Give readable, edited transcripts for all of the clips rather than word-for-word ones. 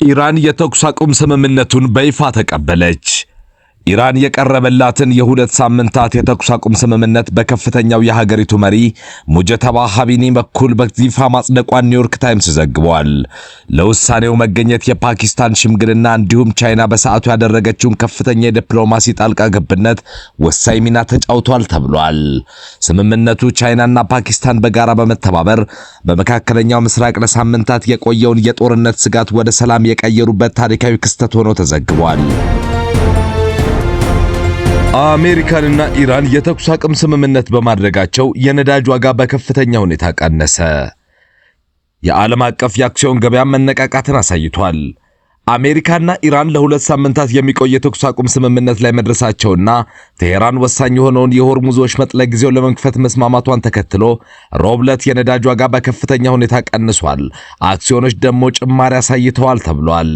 ኢራን የተኩስ አቁም ስምምነቱን በይፋ ተቀበለች። ኢራን የቀረበላትን የሁለት ሳምንታት የተኩስ አቁም ስምምነት በከፍተኛው የሀገሪቱ መሪ ሙጀተባ ኻሜኒ በኩል በይፋ ማጽደቋን ኒውዮርክ ታይምስ ዘግቧል። ለውሳኔው መገኘት የፓኪስታን ሽምግልና እንዲሁም ቻይና በሰዓቱ ያደረገችውን ከፍተኛ የዲፕሎማሲ ጣልቃ ገብነት ወሳኝ ሚና ተጫውቷል ተብሏል። ስምምነቱ ቻይናና ፓኪስታን በጋራ በመተባበር በመካከለኛው ምስራቅ ለሳምንታት የቆየውን የጦርነት ስጋት ወደ ሰላም የቀየሩበት ታሪካዊ ክስተት ሆኖ ተዘግቧል። አሜሪካንና ኢራን የተኩስ አቁም ስምምነት በማድረጋቸው የነዳጅ ዋጋ በከፍተኛ ሁኔታ ቀነሰ። የዓለም አቀፍ የአክሲዮን ገበያ መነቃቃትን አሳይቷል። አሜሪካና ኢራን ለሁለት ሳምንታት የሚቆይ የተኩስ አቁም ስምምነት ላይ መድረሳቸውና ቴሄራን ወሳኝ የሆነውን የሆርሙዝ ወሽመጥ ለጊዜው ለመክፈት መስማማቷን ተከትሎ ሮብለት የነዳጅ ዋጋ በከፍተኛ ሁኔታ ቀንሷል። አክሲዮኖች ደግሞ ጭማሪ አሳይተዋል ተብሏል።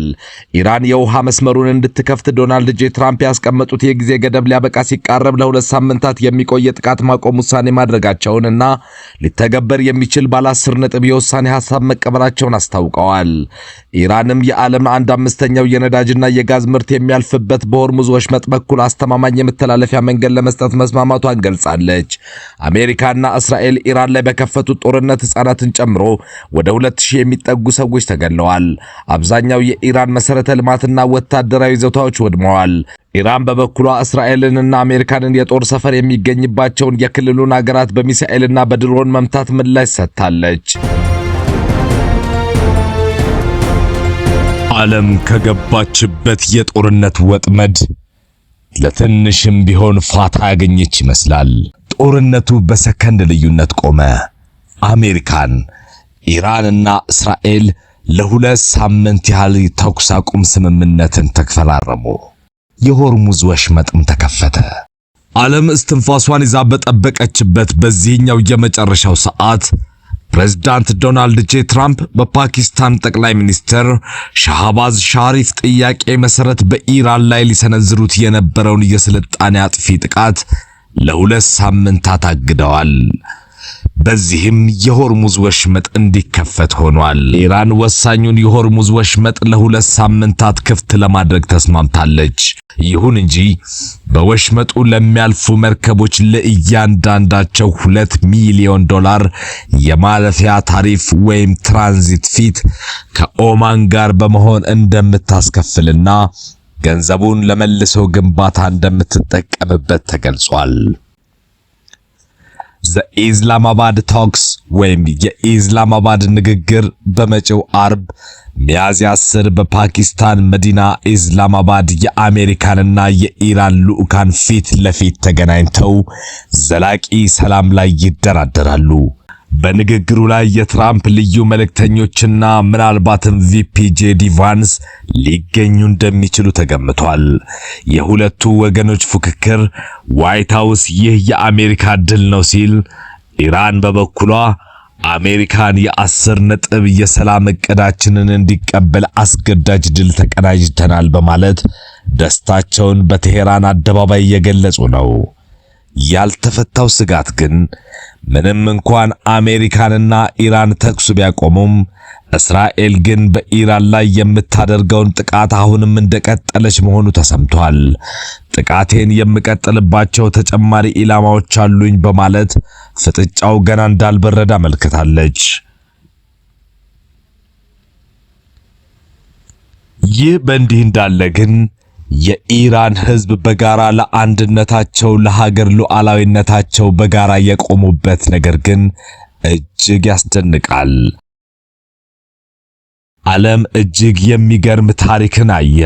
ኢራን የውሃ መስመሩን እንድትከፍት ዶናልድ ጄ ትራምፕ ያስቀመጡት የጊዜ ገደብ ሊያበቃ ሲቃረብ ለሁለት ሳምንታት የሚቆይ የጥቃት ማቆም ውሳኔ ማድረጋቸውንና ሊተገበር የሚችል ባለ 10 ነጥብ የውሳኔ ሐሳብ መቀበላቸውን አስታውቀዋል። ኢራንም የዓለም 1/5ኛው የነዳጅና የጋዝ ምርት የሚያልፍበት በሆርሙዝ ወሽመጥ በኩል አስተማማኝ የመተላለፊያ መንገድ ለመስጠት መስማማቷን ገልጻለች። አሜሪካና እስራኤል ኢራን ላይ በከፈቱት ጦርነት ሕፃናትን ጨምሮ ወደ 2000 የሚጠጉ ሰዎች ተገድለዋል። አብዛኛው የኢራን መሠረተ ልማትና ወታደራዊ ይዞታዎች ወድመዋል። ኢራን በበኩሏ እስራኤልንና አሜሪካንን የጦር ሰፈር የሚገኝባቸውን የክልሉን አገራት በሚሳኤልና በድሮን መምታት ምላሽ ሰጥታለች። ዓለም ከገባችበት የጦርነት ወጥመድ ለትንሽም ቢሆን ፋታ ያገኘች ይመስላል። ጦርነቱ በሰከንድ ልዩነት ቆመ። አሜሪካን፣ ኢራንና እስራኤል ለሁለት ሳምንት ያህል ተኩስ አቁም ስምምነትን ተፈራረሙ። የሆርሙዝ ወሽመጥም ተከፈተ። ዓለም እስትንፋሷን ይዛ በጠበቀችበት በዚህኛው የመጨረሻው ሰዓት ፕሬዝዳንት ዶናልድ ጄ ትራምፕ በፓኪስታን ጠቅላይ ሚኒስትር ሻህባዝ ሻሪፍ ጥያቄ መሰረት በኢራን ላይ ሊሰነዝሩት የነበረውን የስልጣኔ አጥፊ ጥቃት ለሁለት ሳምንታት አግደዋል። በዚህም የሆርሙዝ ወሽመጥ እንዲከፈት ሆኗል። ኢራን ወሳኙን የሆርሙዝ ወሽመጥ ለሁለት ሳምንታት ክፍት ለማድረግ ተስማምታለች። ይሁን እንጂ በወሽመጡ ለሚያልፉ መርከቦች ለእያንዳንዳቸው $2 ሚሊዮን የማለፊያ ታሪፍ ወይም ትራንዚት ፊት ከኦማን ጋር በመሆን እንደምታስከፍልና ገንዘቡን ለመልሶ ግንባታ እንደምትጠቀምበት ተገልጿል። ዘኢስላማባድ ቶክስ ወይም የኢስላማባድ ንግግር በመጪው አርብ ሚያዝያ 10 በፓኪስታን መዲና ኢስላማባድ የአሜሪካንና የኢራን ልዑካን ፊት ለፊት ተገናኝተው ዘላቂ ሰላም ላይ ይደራደራሉ። በንግግሩ ላይ የትራምፕ ልዩ መልእክተኞችና ምናልባትም ቪፒ ጄዲ ቫንስ ሊገኙ እንደሚችሉ ተገምቷል። የሁለቱ ወገኖች ፉክክር ዋይት ሃውስ ይህ የአሜሪካ ድል ነው ሲል፣ ኢራን በበኩሏ አሜሪካን የ10 ነጥብ የሰላም እቅዳችንን እንዲቀበል አስገዳጅ ድል ተቀናጅተናል በማለት ደስታቸውን በቴሄራን አደባባይ እየገለጹ ነው። ያልተፈታው ስጋት ግን ምንም እንኳን አሜሪካንና ኢራን ተኩስ ቢያቆሙም እስራኤል ግን በኢራን ላይ የምታደርገውን ጥቃት አሁንም እንደቀጠለች መሆኑ ተሰምቷል። ጥቃቴን የምቀጥልባቸው ተጨማሪ ኢላማዎች አሉኝ በማለት ፍጥጫው ገና እንዳልበረደ አመልክታለች። ይህ በእንዲህ እንዳለ ግን የኢራን ሕዝብ በጋራ ለአንድነታቸው ለሀገር ሉዓላዊነታቸው በጋራ የቆሙበት ነገር ግን እጅግ ያስደንቃል። ዓለም እጅግ የሚገርም ታሪክን አየ።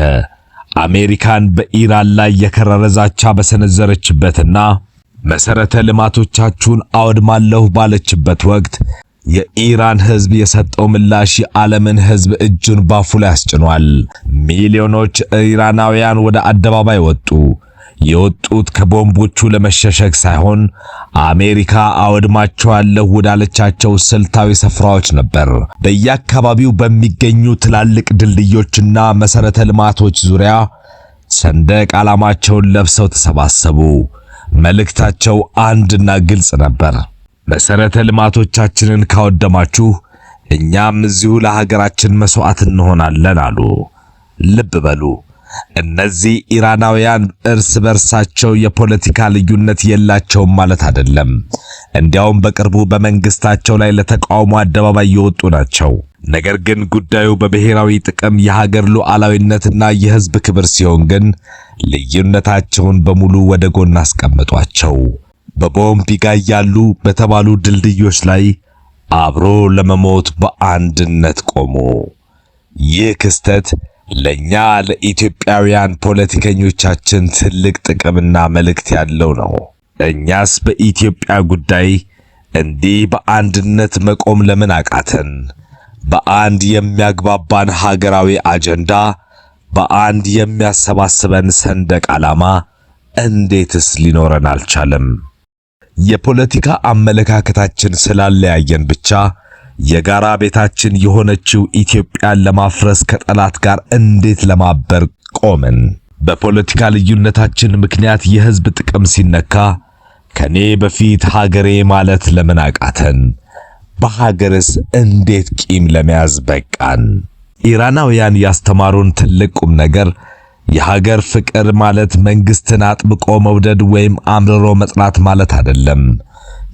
አሜሪካን በኢራን ላይ የከረረ ዛቻ በሰነዘረችበትና መሰረተ ልማቶቻችሁን አወድማለሁ ባለችበት ወቅት የኢራን ሕዝብ የሰጠው ምላሽ የዓለምን ሕዝብ እጁን ባፉ ላይ አስጭኗል። ሚሊዮኖች ኢራናውያን ወደ አደባባይ ወጡ። የወጡት ከቦምቦቹ ለመሸሸግ ሳይሆን አሜሪካ አወድማቸዋለሁ ወዳለቻቸው ስልታዊ ስፍራዎች ነበር። በየአካባቢው በሚገኙ ትላልቅ ድልድዮችና መሰረተ ልማቶች ዙሪያ ሰንደቅ ዓላማቸውን ለብሰው ተሰባሰቡ። መልእክታቸው አንድና ግልጽ ነበር። መሰረተ ልማቶቻችንን ካወደማችሁ እኛም እዚሁ ለሀገራችን መስዋዕት እንሆናለን አሉ። ልብ በሉ፣ እነዚህ ኢራናውያን እርስ በርሳቸው የፖለቲካ ልዩነት የላቸውም ማለት አይደለም። እንዲያውም በቅርቡ በመንግስታቸው ላይ ለተቃውሞ አደባባይ የወጡ ናቸው። ነገር ግን ጉዳዩ በብሔራዊ ጥቅም፣ የሀገር ሉዓላዊነትና የህዝብ ክብር ሲሆን ግን ልዩነታቸውን በሙሉ ወደ ጎን አስቀምጧቸው በቦምብ ይጋያሉ በተባሉ ድልድዮች ላይ አብሮ ለመሞት በአንድነት ቆሙ። ይህ ክስተት ለኛ ለኢትዮጵያውያን ፖለቲከኞቻችን ትልቅ ጥቅምና መልእክት ያለው ነው። እኛስ በኢትዮጵያ ጉዳይ እንዲህ በአንድነት መቆም ለምን አቃተን? በአንድ የሚያግባባን ሀገራዊ አጀንዳ፣ በአንድ የሚያሰባስበን ሰንደቅ ዓላማ እንዴትስ ሊኖረን አልቻለም? የፖለቲካ አመለካከታችን ስላለያየን ብቻ የጋራ ቤታችን የሆነችው ኢትዮጵያን ለማፍረስ ከጠላት ጋር እንዴት ለማበር ቆምን? በፖለቲካ ልዩነታችን ምክንያት የህዝብ ጥቅም ሲነካ ከኔ በፊት ሀገሬ ማለት ለምን አቃተን? በሀገርስ እንዴት ቂም ለመያዝ በቃን? ኢራናውያን ያስተማሩን ትልቅ ቁም ነገር የሀገር ፍቅር ማለት መንግስትን አጥብቆ መውደድ ወይም አምርሮ መጥላት ማለት አይደለም።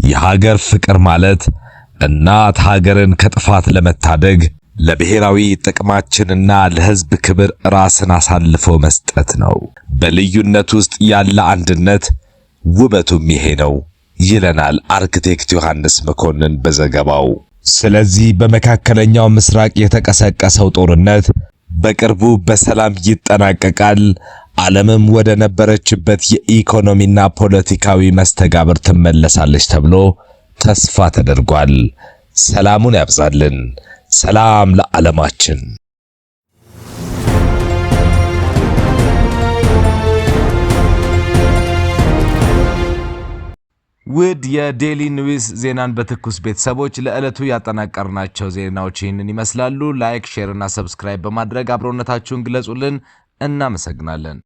የሀገር ፍቅር ማለት እናት ሀገርን ከጥፋት ለመታደግ ለብሔራዊ ጥቅማችንና ለህዝብ ክብር ራስን አሳልፎ መስጠት ነው። በልዩነት ውስጥ ያለ አንድነት ውበቱም ይሄ ነው ይለናል አርክቴክት ዮሐንስ መኮንን በዘገባው። ስለዚህ በመካከለኛው ምስራቅ የተቀሰቀሰው ጦርነት በቅርቡ በሰላም ይጠናቀቃል፣ ዓለምም ወደ ነበረችበት የኢኮኖሚና ፖለቲካዊ መስተጋብር ትመለሳለች ተብሎ ተስፋ ተደርጓል። ሰላሙን ያብዛልን። ሰላም ለዓለማችን። ውድ የዴሊ ኒውስ ዜናን በትኩስ ቤተሰቦች ለዕለቱ ያጠናቀርናቸው ዜናዎች ይህንን ይመስላሉ። ላይክ፣ ሼር እና ሰብስክራይብ በማድረግ አብሮነታችሁን ግለጹልን። እናመሰግናለን።